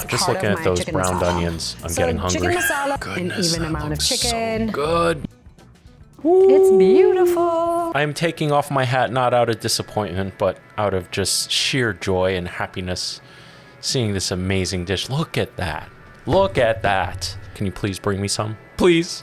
Just looking at those browned onions, I'm getting hungry. Chicken masala, an even amount of chicken. So good. It's beautiful. I'm taking off my hat not out of disappointment, but out of just sheer joy and happiness seeing this amazing dish. Look at that. Look at that. Can you please bring me some? Please.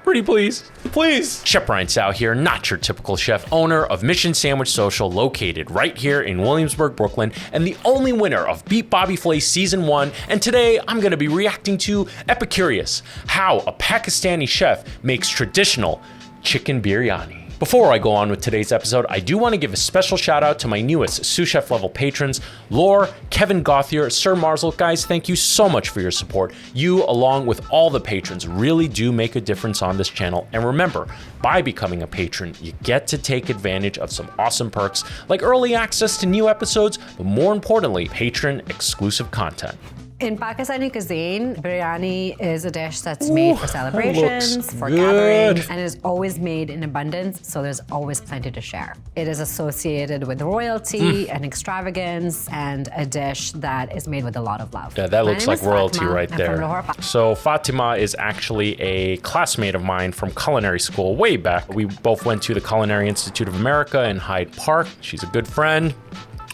Pretty please. Please. Chef Brian Tsao here, not your typical chef, owner of Mission Sandwich Social, located right here in Williamsburg, Brooklyn, and the only winner of Beat Bobby Flay Season 1. And today I'm going to be reacting to Epicurious, how a Pakistani chef makes traditional chicken biryani. Before I go on with today's episode, I do want to give a special shout out to my newest sous chef level patrons, Lore, Kevin Gothier, Sir Marzel. Guys, thank you so much for your support. You, along with all the patrons, really do make a difference on this channel. And remember, by becoming a patron, you get to take advantage of some awesome perks like early access to new episodes, but more importantly, patron exclusive content. In Pakistani cuisine, biryani is a dish that's made for celebrations, for gatherings, and is always made in abundance, so there's always plenty to share. It is associated with royalty and extravagance, and a dish that is made with a lot of love. Yeah, that looks like royalty Fatima, right there. So Fatima is actually a classmate of mine from culinary school way back. We both went to the Culinary Institute of America in Hyde Park. She's a good friend,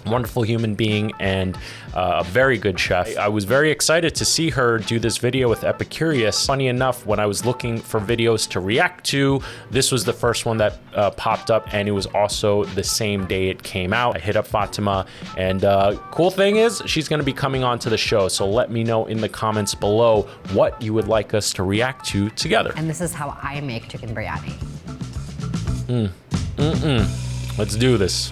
wonderful human being, and a very good chef. I was very excited to see her do this video with Epicurious. Funny enough, when I was looking for videos to react to, this was the first one that popped up, and it was also the same day it came out. I hit up Fatima, and cool thing is, she's gonna be coming on to the show, so let me know in the comments below what you would like us to react to together. And this is how I make chicken biryani. Let's do this.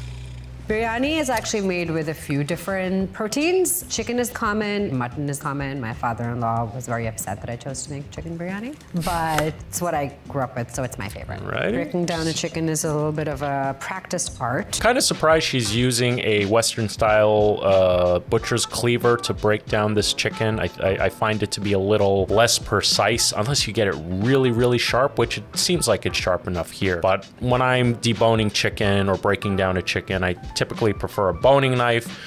Biryani is actually made with a few different proteins. Chicken is common, mutton is common. My father-in-law was very upset that I chose to make chicken biryani, but it's what I grew up with, so it's my favorite. Right. Breaking down a chicken is a little bit of a practiced part. Kind of surprised she's using a Western style butcher's cleaver to break down this chicken. I find it to be a little less precise unless you get it really, really sharp, which it seems like it's sharp enough here. But when I'm deboning chicken or breaking down a chicken, I typically prefer a boning knife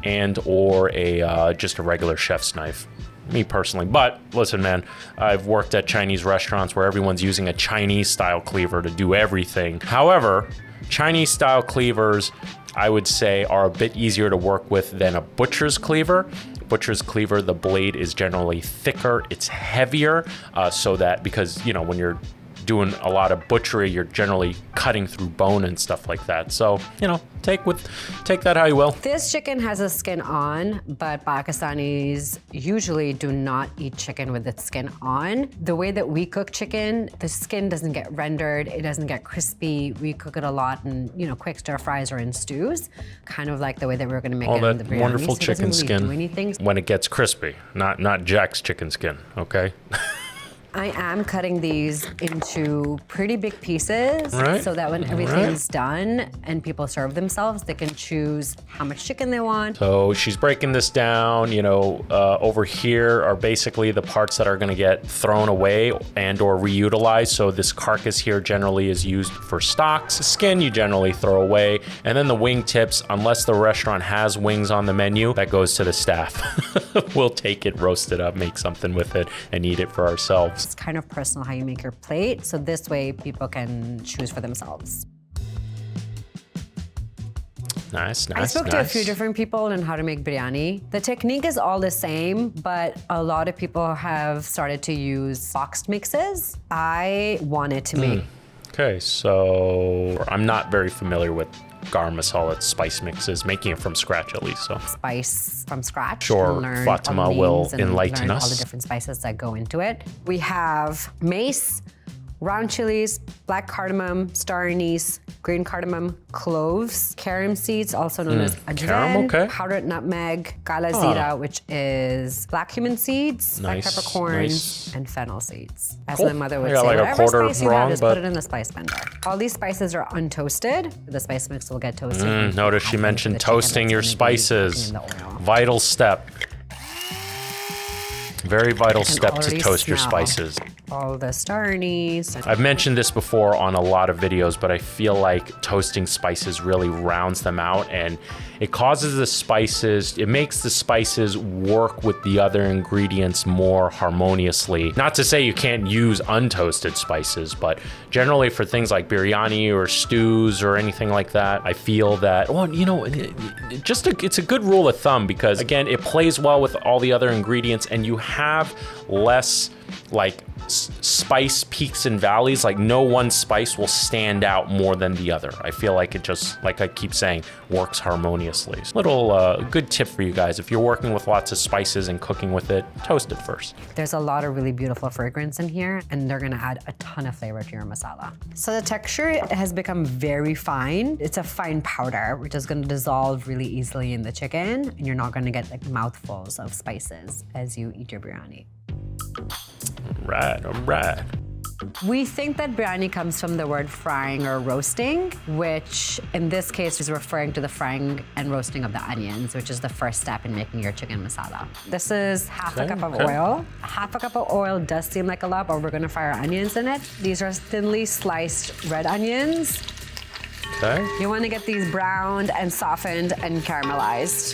and or a just a regular chef's knife, me personally. But listen, man, I've worked at Chinese restaurants where everyone's using a Chinese style cleaver to do everything. However, Chinese style cleavers, I would say, are a bit easier to work with than a butcher's cleaver. Butcher's cleaver, the blade is generally thicker, it's heavier, so that, because, you know, when you're doing a lot of butchery, you're generally cutting through bone and stuff like that. So, you know, take that how you will. This chicken has a skin on, but Pakistanis usually do not eat chicken with its skin on. The way that we cook chicken, the skin doesn't get rendered, it doesn't get crispy. We cook it a lot in, you know, quick stir fries or in stews, kind of like the way that we're gonna make it in the biryani. Wonderful so chicken really skin do anything. when it gets crispy, not Jack's chicken skin, okay? I am cutting these into pretty big pieces, right, so that when everything's done and people serve themselves, they can choose how much chicken they want. So she's breaking this down, you know, over here are basically the parts that are gonna get thrown away and or reutilized. So this carcass here generally is used for stocks. Skin you generally throw away. And then the wing tips, unless the restaurant has wings on the menu, that goes to the staff. We'll take it, roast it up, make something with it, and eat it for ourselves. It's kind of personal how you make your plate, so this way people can choose for themselves. Nice. I spoke to a few different people on how to make biryani. The technique is all the same, but a lot of people have started to use boxed mixes. I wanted to make. Okay, so I'm not very familiar with garam masala, spice mixes, making it from scratch at least. So spice from scratch. Sure, learn Fatima will enlighten us. All the different spices that go into it. We have mace, round chilies, black cardamom, star anise, green cardamom, cloves, carom seeds, also known as ajwain, powdered nutmeg, kala zira, which is black cumin seeds, black peppercorns, and fennel seeds. As my mother would say, like whatever spice you have, just put it in the spice blender. All these spices are untoasted. The spice mix will get toasted. Notice she mentioned toasting your spices. Vital step. Very vital step to toast your spices. all the star anise. I've mentioned this before on a lot of videos, but I feel like toasting spices really rounds them out, and it causes the spices, it makes the spices work with the other ingredients more harmoniously. Not to say you can't use untoasted spices, but generally for things like biryani or stews or anything like that, I feel that, well, you know, it's a good rule of thumb because, again, it plays well with all the other ingredients and you have less like spice peaks and valleys. Like no one spice will stand out more than the other. I feel like it just, like I keep saying, works harmoniously. Little good tip for you guys. If you're working with lots of spices and cooking with it, toast it first. There's a lot of really beautiful fragrance in here and they're gonna add a ton of flavor to your masala. So the texture has become very fine. It's a fine powder, which is gonna dissolve really easily in the chicken and you're not gonna get like mouthfuls of spices as you eat your biryani. All right. We think that biryani comes from the word frying or roasting, which in this case is referring to the frying and roasting of the onions, which is the first step in making your chicken masala. This is half a cup of oil. Half a cup of oil does seem like a lot, but we're gonna fry our onions in it. These are thinly sliced red onions. Okay. You wanna get these browned and softened and caramelized.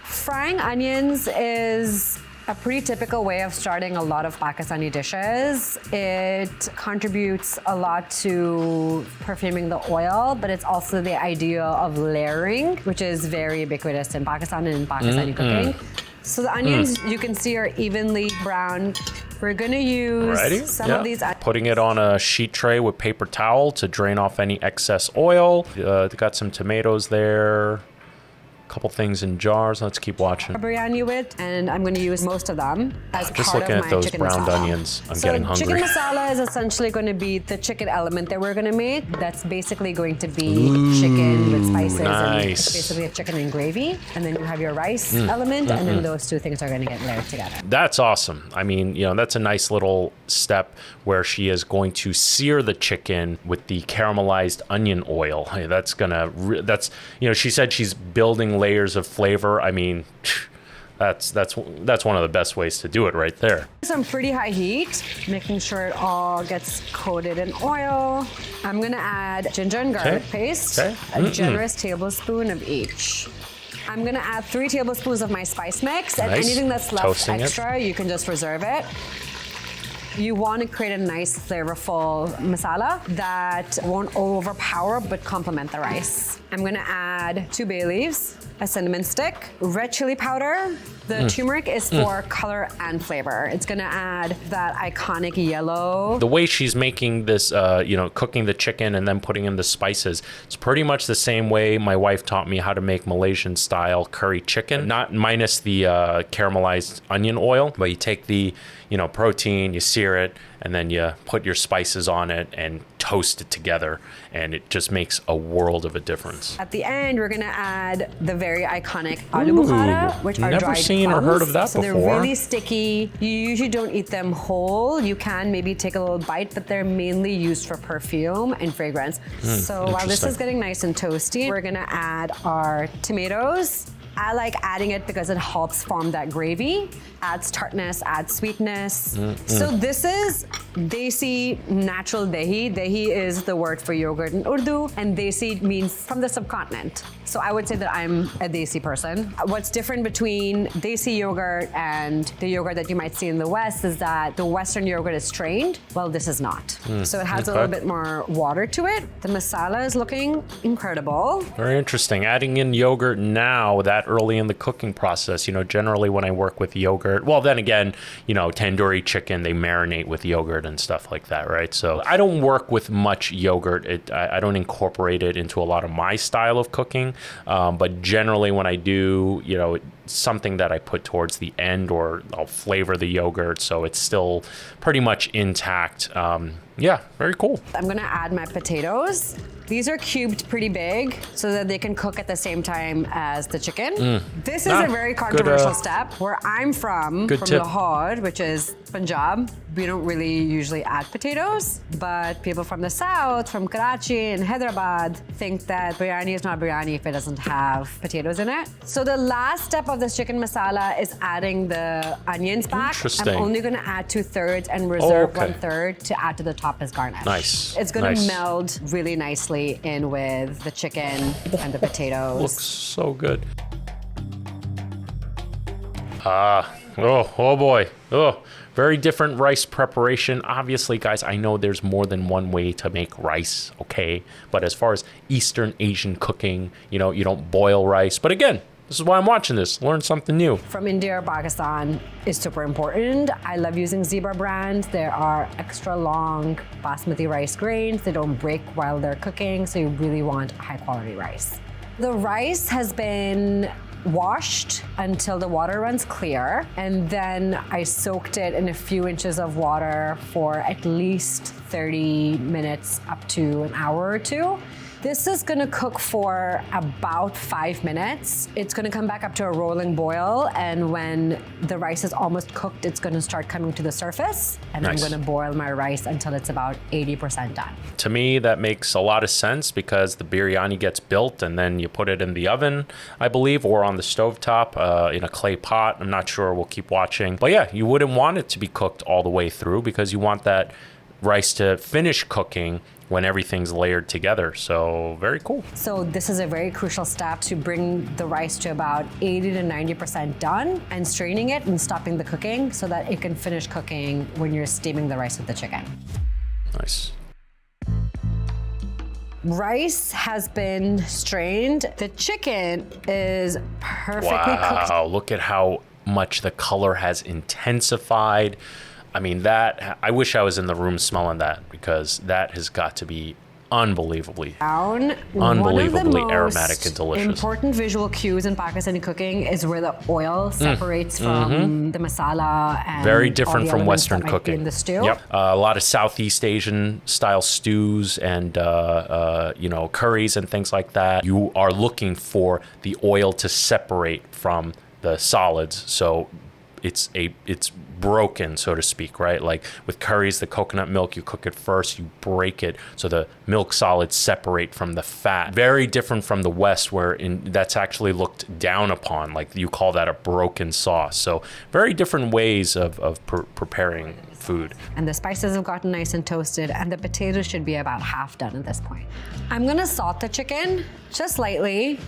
Frying onions is a pretty typical way of starting a lot of Pakistani dishes. It contributes a lot to perfuming the oil, but it's also the idea of layering, which is very ubiquitous in Pakistan and in Pakistani cooking. So the onions you can see are evenly browned. We're gonna use some of these. Putting it on a sheet tray with paper towel to drain off any excess oil. Got some tomatoes there. Couple things in jars. Let's keep watching. Biryani with, and I'm going to use most of them as Just part of looking my at those chicken browned masala. onions, I'm getting hungry. Chicken masala is essentially going to be the chicken element that we're going to make. That's basically going to be chicken with spices and it's basically a chicken and gravy. And then you have your rice element, and then those two things are going to get layered together. That's awesome. I mean, you know, that's a nice little step where she is going to sear the chicken with the caramelized onion oil. Hey, that's you know, she said she's building layers of flavor. I mean, that's one of the best ways to do it right there. Some pretty high heat, making sure it all gets coated in oil. I'm gonna add ginger and garlic paste, a generous tablespoon of each. I'm gonna add 3 tablespoons of my spice mix, and anything that's left extra, you can just reserve it. You want to create a nice flavorful masala that won't overpower but complement the rice. I'm going to add 2 bay leaves, a cinnamon stick, red chili powder. The turmeric is for color and flavor. It's going to add that iconic yellow. The way she's making this, you know, cooking the chicken and then putting in the spices, it's pretty much the same way my wife taught me how to make Malaysian style curry chicken, not minus the caramelized onion oil, but you take the, you know, protein, you sear it, and then you put your spices on it and toast it together, and it just makes a world of a difference. At the end, we're gonna add the very iconic aloo bukhara, which are dried Never seen or heard of that so before. They're really sticky. You usually don't eat them whole. You can maybe take a little bite, but they're mainly used for perfume and fragrance. So while this is getting nice and toasty, we're gonna add our tomatoes. I like adding it because it helps form that gravy, adds tartness, adds sweetness. So this is desi natural dahi. Dahi is the word for yogurt in Urdu, and desi means from the subcontinent. So I would say that I'm a desi person. What's different between desi yogurt and the yogurt that you might see in the West is that the Western yogurt is strained. Well, this is not. So it has a little bit more water to it. The masala is looking incredible. Very interesting. Adding in yogurt now, that early in the cooking process. You know, generally when I work with yogurt, well, then again, you know, tandoori chicken, they marinate with yogurt and stuff like that, right? So I don't work with much yogurt. I don't incorporate it into a lot of my style of cooking. But generally when I do, you know, something that I put towards the end, or I'll flavor the yogurt so it's still pretty much intact. Yeah, very cool. I'm gonna add my potatoes. These are cubed pretty big so that they can cook at the same time as the chicken. This is a very controversial step. Where I'm from Lahore, which is Punjab, we don't really usually add potatoes, but people from the south, from Karachi and Hyderabad, think that biryani is not biryani if it doesn't have potatoes in it. So the last step of this chicken masala is adding the onions back. Interesting. I'm only gonna add 2/3 and reserve 1/3 to add to the top as garnish. Nice. It's gonna meld really nicely in with the chicken and the potatoes. Looks so good. Oh boy. Oh, very different rice preparation. Obviously, guys, I know there's more than one way to make rice, okay? But as far as Eastern Asian cooking, you know, you don't boil rice. But again, this is why I'm watching this. Learn something new. From India or Pakistan is super important. I love using Zebra brand. There are extra long basmati rice grains. They don't break while they're cooking, so you really want high quality rice. The rice has been washed until the water runs clear, and then I soaked it in a few inches of water for at least 30 minutes up to an hour or two. This is gonna cook for about 5 minutes. It's gonna come back up to a rolling boil, and when the rice is almost cooked, it's gonna start coming to the surface, and I'm gonna boil my rice until it's about 80% done. To me, that makes a lot of sense because the biryani gets built and then you put it in the oven, I believe, or on the stovetop in a clay pot. I'm not sure, we'll keep watching. But yeah, you wouldn't want it to be cooked all the way through because you want that rice to finish cooking when everything's layered together. So very cool. So this is a very crucial step to bring the rice to about 80 to 90% done and straining it and stopping the cooking so that it can finish cooking when you're steaming the rice with the chicken. Nice. Rice has been strained. The chicken is perfectly cooked. Wow, look at how much the color has intensified. I mean, that, I wish I was in the room smelling that because that has got to be unbelievably aromatic and delicious. Important visual cues in Pakistani cooking is where the oil separates from the masala and very different all the from elements Western that might be cooking. in the stew. Yep. A lot of Southeast Asian style stews and you know, curries and things like that. You are looking for the oil to separate from the solids, so it's broken, so to speak, right? Like with curries, the coconut milk, you cook it first, you break it so the milk solids separate from the fat. Very different from the West, where that's actually looked down upon, like you call that a broken sauce. So very different ways of preparing food. And the spices have gotten nice and toasted, and the potatoes should be about half done at this point. I'm gonna salt the chicken just lightly.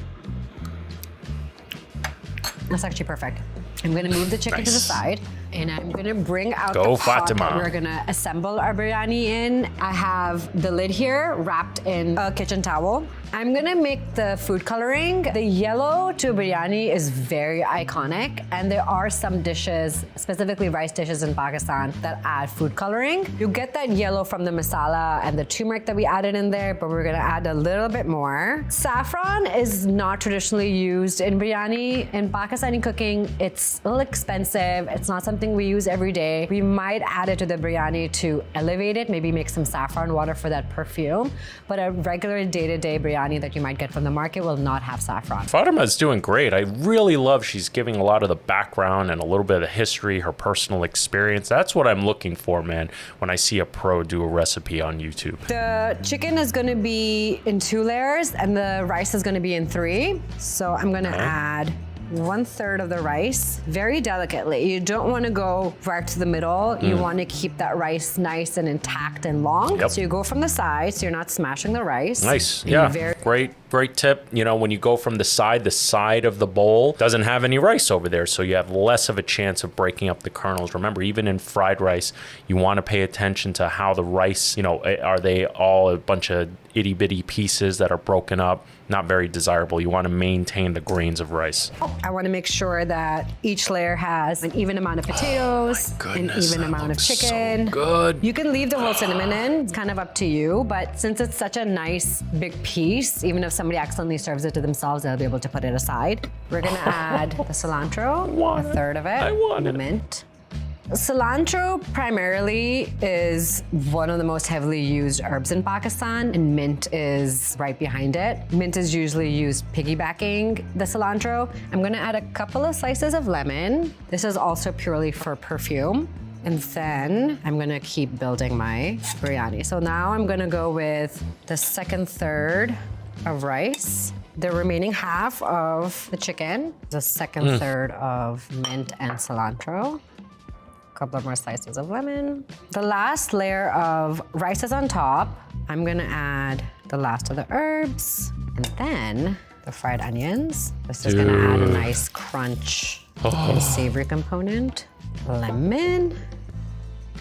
That's actually perfect. I'm gonna move the chicken to the side, and I'm gonna bring out the pot that we're gonna assemble our biryani in. I have the lid here wrapped in a kitchen towel. I'm gonna make the food coloring. The yellow to biryani is very iconic, and there are some dishes, specifically rice dishes in Pakistan, that add food coloring. You get that yellow from the masala and the turmeric that we added in there, but we're gonna add a little bit more. Saffron is not traditionally used in biryani. In Pakistani cooking, it's a little expensive. It's not something we use every day. We might add it to the biryani to elevate it, maybe make some saffron water for that perfume, but a regular day-to-day biryani that you might get from the market will not have saffron. Fatima's doing great. I really love she's giving a lot of the background and a little bit of the history, her personal experience. That's what I'm looking for, man, when I see a pro do a recipe on YouTube. The chicken is gonna be in 2 layers and the rice is gonna be in 3. So I'm gonna add 1/3 of the rice very delicately. You don't want to go right to the middle. You want to keep that rice nice and intact and long. So you go from the side so you're not smashing the rice. Nice. Yeah. Great tip. You know, when you go from the side of the bowl doesn't have any rice over there, so you have less of a chance of breaking up the kernels. Remember, even in fried rice, you want to pay attention to how the rice, you know, are they all a bunch of itty bitty pieces that are broken up? Not very desirable. You want to maintain the grains of rice. I want to make sure that each layer has an even amount of potatoes, an even amount of chicken. So good. You can leave the whole cinnamon in. It's kind of up to you, but since it's such a nice big piece, even if somebody accidentally serves it to themselves, they'll be able to put it aside. We're gonna add the cilantro, 1/3 of it, the mint, Cilantro primarily is one of the most heavily used herbs in Pakistan, and mint is right behind it. Mint is usually used piggybacking the cilantro. I'm gonna add a couple of slices of lemon. This is also purely for perfume. And then I'm gonna keep building my biryani. So now I'm gonna go with the second third of rice, the remaining half of the chicken, the second third of mint and cilantro, a couple of more slices of lemon. The last layer of rice is on top. I'm gonna add the last of the herbs and then the fried onions. This is gonna add a nice crunch and savory component. Lemon.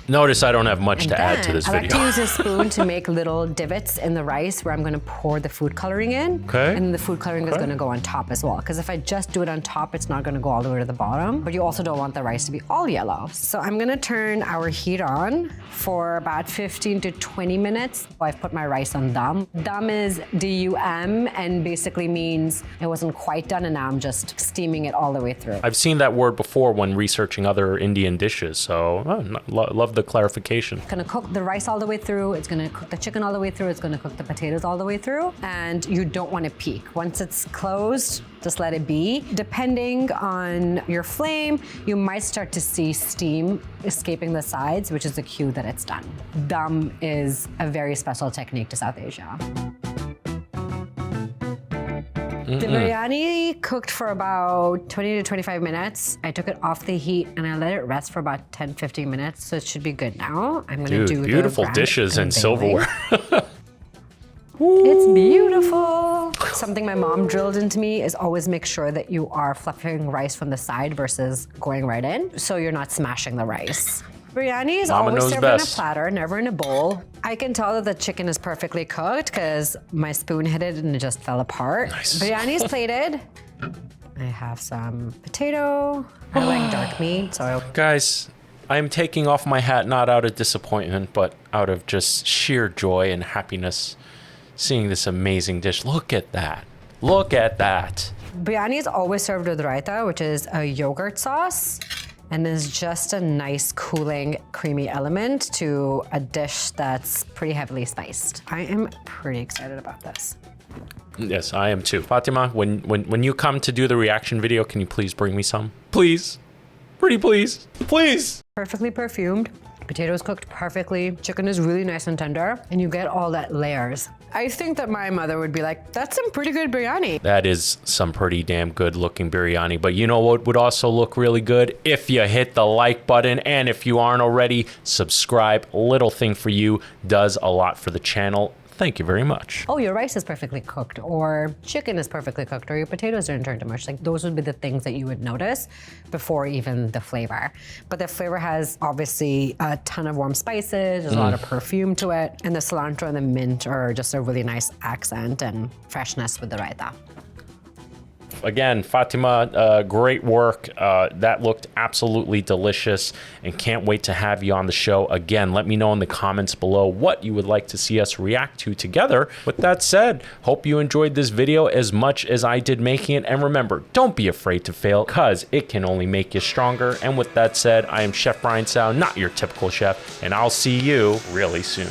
Notice I don't have much to add to this video. I like to use a spoon to make little divots in the rice where I'm gonna pour the food coloring in. Okay. And the food coloring is gonna go on top as well. Because if I just do it on top, it's not gonna go all the way to the bottom. But you also don't want the rice to be all yellow. So I'm gonna turn our heat on for about 15 to 20 minutes. I've put my rice on dum. Dum is D-U-M and basically means it wasn't quite done and now I'm just steaming it all the way through. I've seen that word before when researching other Indian dishes, so love the clarification. It's gonna cook the rice all the way through, it's gonna cook the chicken all the way through, it's gonna cook the potatoes all the way through, and you don't wanna peek. Once it's closed, just let it be. Depending on your flame, you might start to see steam escaping the sides, which is a cue that it's done. Dum is a very special technique to South Asia. The biryani cooked for about 20 to 25 minutes. I took it off the heat and I let it rest for about 10, 15 minutes, so it should be good now. I'm gonna do beautiful the dishes and silverware. It's beautiful. Something my mom drilled into me is always make sure that you are fluffing rice from the side versus going right in, so you're not smashing the rice. Biryani is always served in a platter, never in a bowl. I can tell that the chicken is perfectly cooked because my spoon hit it and it just fell apart. Nice. Biryani is plated. I have some potato. I like dark meat, so. Guys, I'm taking off my hat not out of disappointment, but out of just sheer joy and happiness seeing this amazing dish. Look at that. Look at that. Biryani is always served with raita, which is a yogurt sauce. And is just a nice, cooling, creamy element to a dish that's pretty heavily spiced. I am pretty excited about this. Yes, I am too. Fatima, when you come to do the reaction video, can you please bring me some? Please. Pretty please. Please. Perfectly perfumed. Potatoes cooked perfectly. Chicken is really nice and tender. And you get all that layers. I think that my mother would be like, that's some pretty good biryani. That is some pretty damn good looking biryani. But you know what would also look really good? If you hit the like button, and if you aren't already, subscribe. Little thing for you, does a lot for the channel. Thank you very much. Oh, your rice is perfectly cooked, or chicken is perfectly cooked, or your potatoes didn't turn to mush. Like, those would be the things that you would notice before even the flavor. But the flavor has obviously a ton of warm spices, there's a lot of perfume to it, and the cilantro and the mint are just a really nice accent and freshness with the raita. Again, Fatima, great work. That looked absolutely delicious and can't wait to have you on the show again. Let me know in the comments below what you would like to see us react to together. With that said, hope you enjoyed this video as much as I did making it. And remember, don't be afraid to fail because it can only make you stronger. And with that said, I am Chef Brian Tsao, not your typical chef, and I'll see you really soon.